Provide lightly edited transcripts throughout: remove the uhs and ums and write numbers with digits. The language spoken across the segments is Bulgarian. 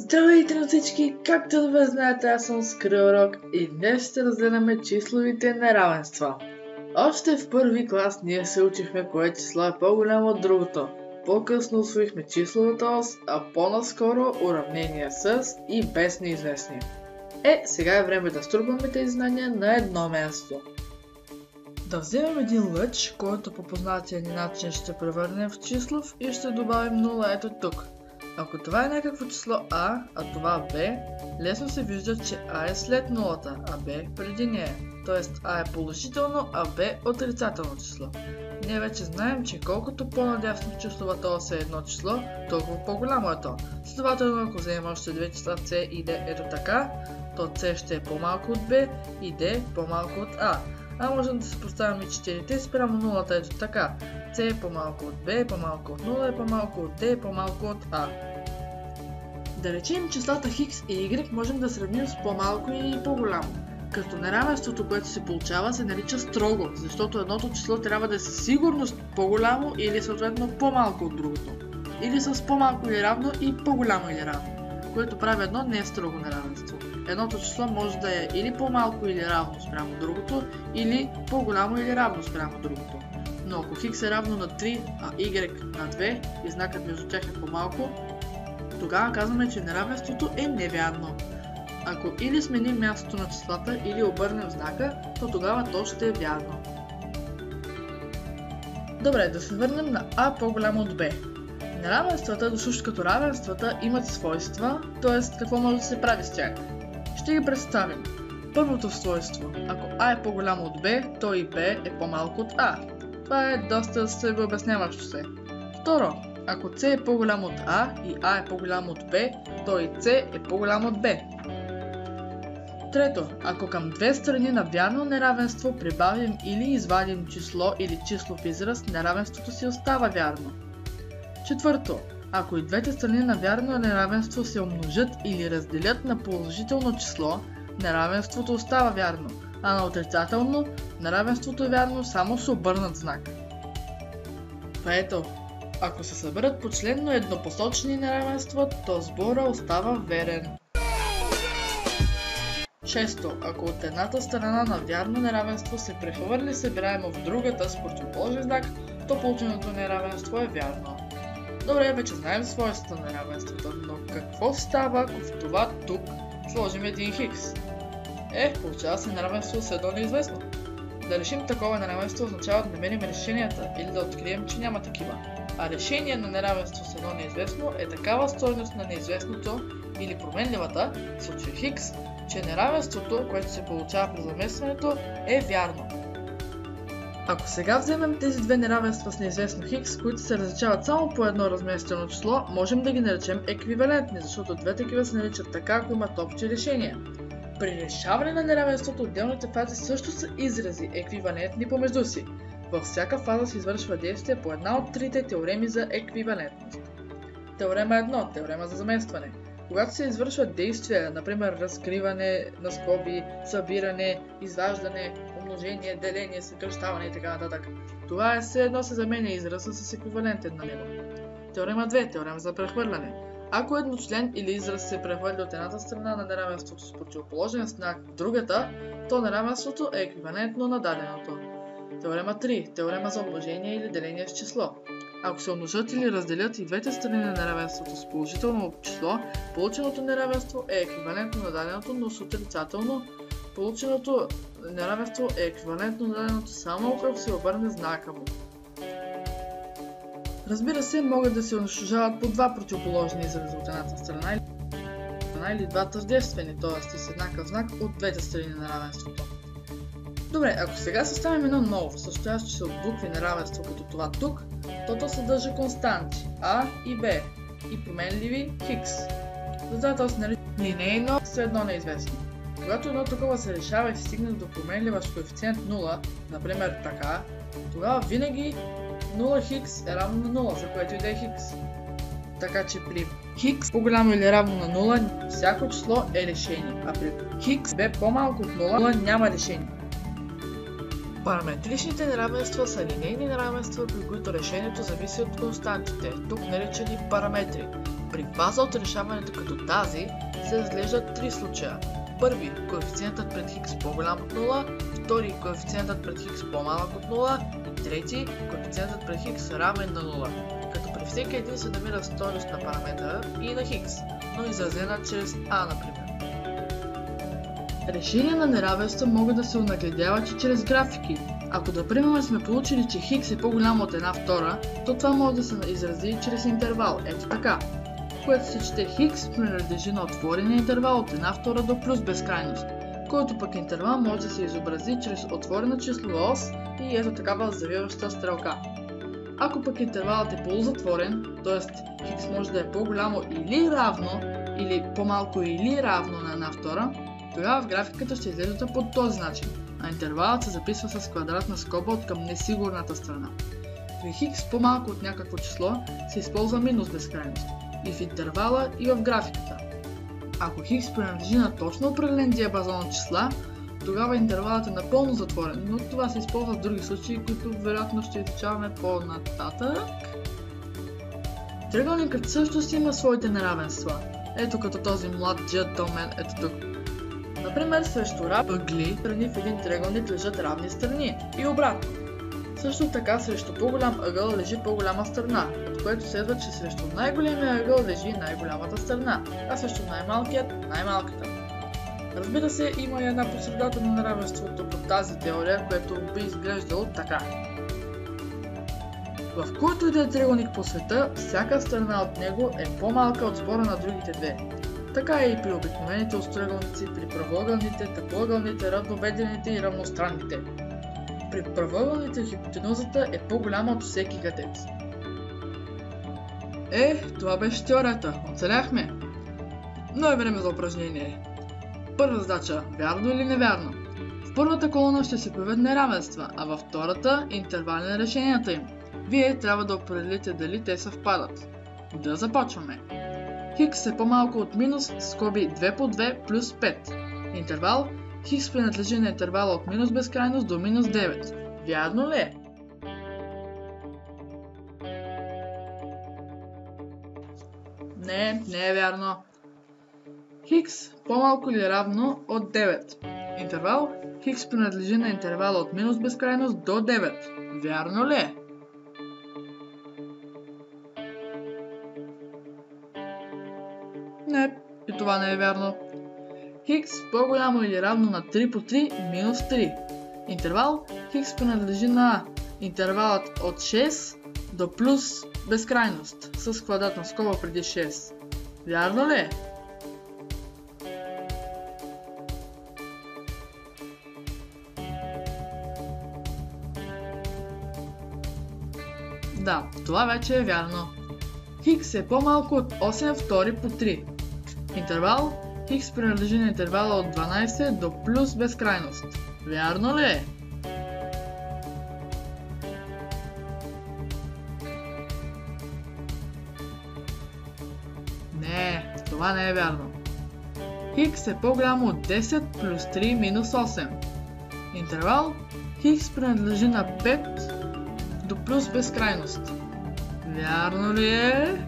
Здравейте на всички! Както добре знаете, аз съм Скрилрок и днес ще разгледаме числовите неравенства. Още в първи клас ние се учихме кое число е по-голямо от другото. По-късно усвоихме числовата ос, а по-наскоро уравнения с и без неизвестни. Сега е време да струпаме тези знания на едно място. Да вземем един лъч, който по познатия ни начин ще превърнем в числов и ще добавим 0 ето тук. Ако това е някакво число А, а това Б, лесно се вижда, че А е след нулата, а Б преди нея. Тоест А е положително, а Б отрицателно число. Ние вече знаем, че колкото по-надясно в числовата ос е едно число, толкова по-голямо е то. Следователно, ако вземем още две числа C и D ето така, то C ще е по-малко от Б и D по-малко от А. А можем да се поставим и 4 спрямо нулата ето така. C е по-малко от B, по-малко от 0, е по-малко от D, по-малко от А. Да речем числата X и Y можем да сравним с по-малко и по-голямо. Като неравенството, което се получава, се нарича строго, защото едното число трябва да е със сигурност по-голямо или съответно по-малко от другото. Или с по-малко или равно и по-голямо или равно, което прави едно не строго неравенство. Едното число може да е или по-малко или равно спрямо другото, или по-голямо или равно спрямо другото. Но ако X е равно на 3, а Y на 2 и знакът между тях е по-малко, тогава казваме, че неравенството е невярно. Ако или сменим мястото на числата, или обърнем знака, то тогава то ще е вярно. Добре, да се върнем на А по-голямо от Б. Неравенствата, дошъщо като равенствата, имат свойства, т.е. какво може да се прави с тях. Ще ги представим. Първото свойство. Ако А е по-голямо от Б, то и Б е по-малко от А. Това е доста себеобясняващо се. Второ, ако С е по-голямо от А и А е по-голямо от Б, то и С е по-голямо от Б. Трето, ако към две страни на вярно неравенство прибавим или извадим число или числов израз, неравенството си остава вярно. Четвърто, ако и двете страни на вярно неравенство се умножат или разделят на положително число, неравенството остава вярно, а на отрицателно неравенството е вярно само с обърнат знак. Пето, ако се съберат почленно еднопосочни неравенства, то сбора остава верен. Шесто, ако от едната страна на вярно неравенство се прехвърли събираемо в другата с противоположен знак, то полученото неравенство е вярно. Добре, вече знаем свойствата на неравенствата, но какво става, ако в това тук сложим един хикс? Получава се неравенство с едно неизвестно. Да решим такова неравенство означава да намерим решенията или да открием, че няма такива. А решение на неравенство с едно неизвестно е такава стойност на неизвестното или променливата, в случай хикс, че неравенството, което се получава при заместването, е вярно. Ако сега вземем тези две неравенства с неизвестно хикс, които се различават само по едно разместено число, можем да ги наречем еквивалентни, защото две такива се наричат така, ако имат общи решения. При решаване на неравенството отделните фази също са изрази, еквивалентни помежду си. Във всяка фаза се извършва действие по една от трите теореми за еквивалентност. Теорема 1. Теорема за заместване. Когато се извършват действия, например разкриване на скоби, събиране, изваждане, умножение, деление, съкращаване и така нататък, това е все едно се заменя израза с еквивалентен на него. Теорема 2. Теорема за прехвърляне. Ако едночлен или израз се прехвърля от едната страна на неравенството с противоположен знак в другата, то неравенството е еквивалентно на даденото. Теорема 3. Теорема за умножение или деление с число. Ако се умножат или разделят и двете страни на неравенството с положително число, полученото неравенство е еквивалентно на даденото, но с отрицателно. Полученото неравенство е еквивалентно на даденото само ако се обърне знака му. Разбира се, могат да се унищожават по два противоположни изрази от едната страна или два тъждествени, т.е. с еднакъв знак от двете страни на неравенството. Добре, ако сега съставим едно ново, състоящо се от букви неравенство като това тук, то съдържа константи А и Б и променливи хикс. Затова се нарича линейно с едно неизвестно. Когато едно такова се решава и се стигне до променлива с коефициент 0, например така, тогава винаги 0 хикс е равно на 0, за което и да е хикс. Така че при хикс по-голямо или равно на 0, всяко число е решение, а при хикс бе по-малко от 0 няма решение. Параметричните неравенства са линейни неравенства, при които решението зависи от константите, тук наричани параметри. При фаза от решаването като тази се разглеждат три случая. Първи, коефициентът пред хикс по-голям от 0, втори, коефициентът пред хикс по-малък от 0 и трети, коефициентът пред хикс равен на 0, като при всеки един се намира стойност на параметъра и на хикс, но изразена чрез а, например. Решения на неравенства могат да се онагледяват и чрез графики. Ако например сме получили, че хикс е по-голямо от 1/2, то това може да се изрази чрез интервал, ето така, в което се чете хикс принадлежи на отворения интервал от 1/2 до плюс безкрайност, който пък интервал може да се изобрази чрез отворена числова ос и ето такава завиваща стрелка. Ако пък интервалът е полузатворен, т.е. хикс може да е по-голямо или равно, или по-малко или равно на 1/2, тогава в графиката ще изглежда по този начин, а интервалът се записва с квадратна скоба от към несигурната страна. При хикс по-малко от някакво число се използва минус безкрайност и в интервала и в графиката. Ако хикс принадлежи на точно определен диапазон от числа, тогава интервалът е напълно затворен, но това се използва в други случаи, които вероятно ще изучаваме по-нататък. Триъгълникът също си има своите неравенства. Ето като този млад джентълмен ето тук. Например, срещу ъгли страни в един триъгълник лежат равни страни и обратно. Също така срещу по-голям ъгъл лежи по-голяма страна, от което следва, че срещу най-големия ъгъл лежи най-голямата страна, а срещу най-малкият най-малката. Разбира се, има и една по средата на неравенството по тази теория, което би изглеждало така. В който и да е триъгълник по света, всяка страна от него е по-малка от сбора на другите две. Така е и при обикновените остроъгълници, при правоъгълните, тъпоъгълните, равнобедрените и равностранните. При правоъгълните хипотенузата е по-голяма от всеки гътец. Това беше теорията. Оцеляхме. Но е време за упражнение. Първа задача. Вярно или невярно? В първата колона ще се появят неравенства, а във втората интервали на решенията им. Вие трябва да определите дали те съвпадат. Да започваме. Хикс е по-малко от минус, скоби 2 по 2 плюс 5. Интервал. Хикс принадлежи на интервала от минус безкрайност до минус 9. Вярно ли е? Не е вярно. Хикс по-малко или равно от 9. Интервал. Хикс принадлежи на интервала от минус безкрайност до 9. Вярно ли е? Не, и това не е вярно. Хикс по-голямо или равно на 3 по 3 минус 3. Интервал. Хикс принадлежи на интервалът от 6 до плюс безкрайност с квадратна скоба преди 6. Вярно ли е? Да, това вече е вярно. Хикс е по-малко от 8 втори по 3. Интервал. Хикс принадлежи на интервала от 12 до плюс безкрайност. Вярно ли е? Не, това не е вярно. Хикс е по-голямо от 10 плюс 3 минус 8. Интервал. Хикс принадлежи на 5 до плюс безкрайност. Вярно ли е?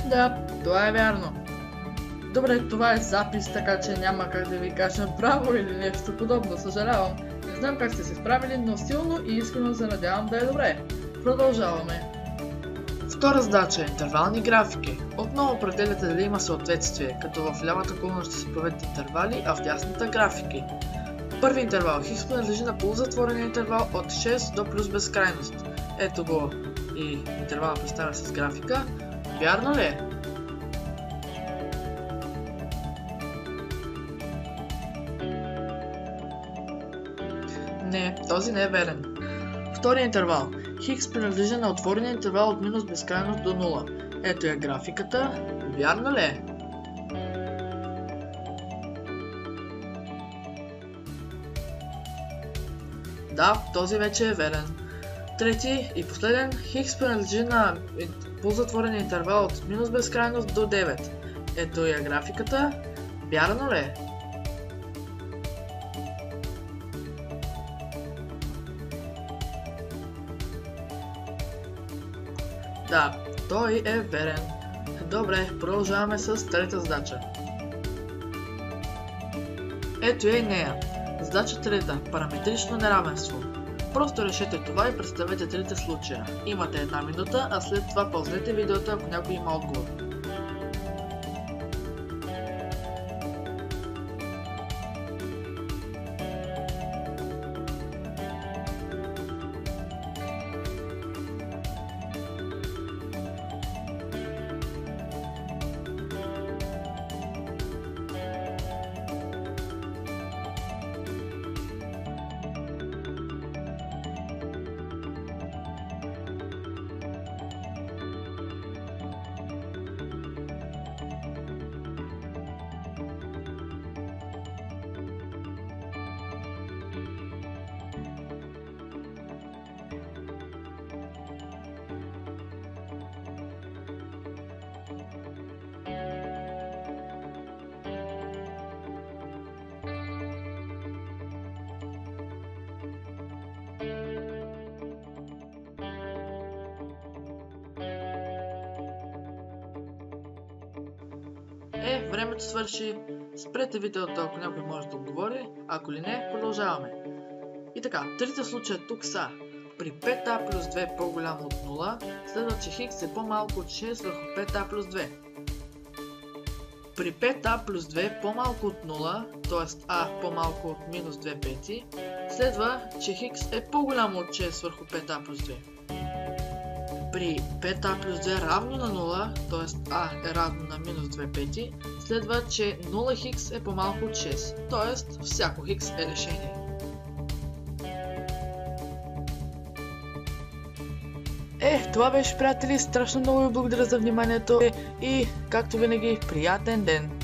Да, това е вярно. Добре, това е запис, така че няма как да ви кажа браво или нещо подобно, съжалявам. Не знам как сте се справили, но силно и искрено се надявам да е добре. Продължаваме. Втора задача – интервални графики. Отново определяте дали има съответствие, като в лявата колона ще се появят интервали, а в дясната графики. Първи интервал. Хикс принадлежи на полузатворения интервал от 6 до плюс безкрайност. Ето го и интервала представя с графика. Вярно ли е? Не, този не е верен. Втори интервал. Хикс принадлежи на отворения интервал от минус безкрайност до 0. Ето е графиката. Вярно ли е? Да, този вече е верен. Трети и последен. Хикс принадлежи на полузатворения интервал от минус безкрайност до 9. Ето е графиката. Вярно ли е? Да, той е верен. Добре, продължаваме с трета задача. Ето е и нея. Задача трета. Параметрично неравенство. Просто решете това и представете трите случая. Имате 1 минута, а след това паузнете видеото, ако някой има отговор. Времето свърши. Спрете видеото, ако някой може да отговори, ако ли не, продължаваме. И така, трите случая тук са: при 5a плюс 2 по-голямо от 0, следва, че хикс е по-малко от 6 върху 5a плюс 2. При 5a плюс 2 по-малко от 0, т.е. a по-малко от минус 2 пети, следва, че хикс е по-голямо от 6 върху 5a плюс 2. При 5a плюс 2 равно на 0, т.е. a е равно на минус 2 пети, следва, че 0 хикс е по-малко от 6, т.е. всяко хикс е решение. Това беше, приятели, страшно много ви благодаря за вниманието и, както винаги, приятен ден!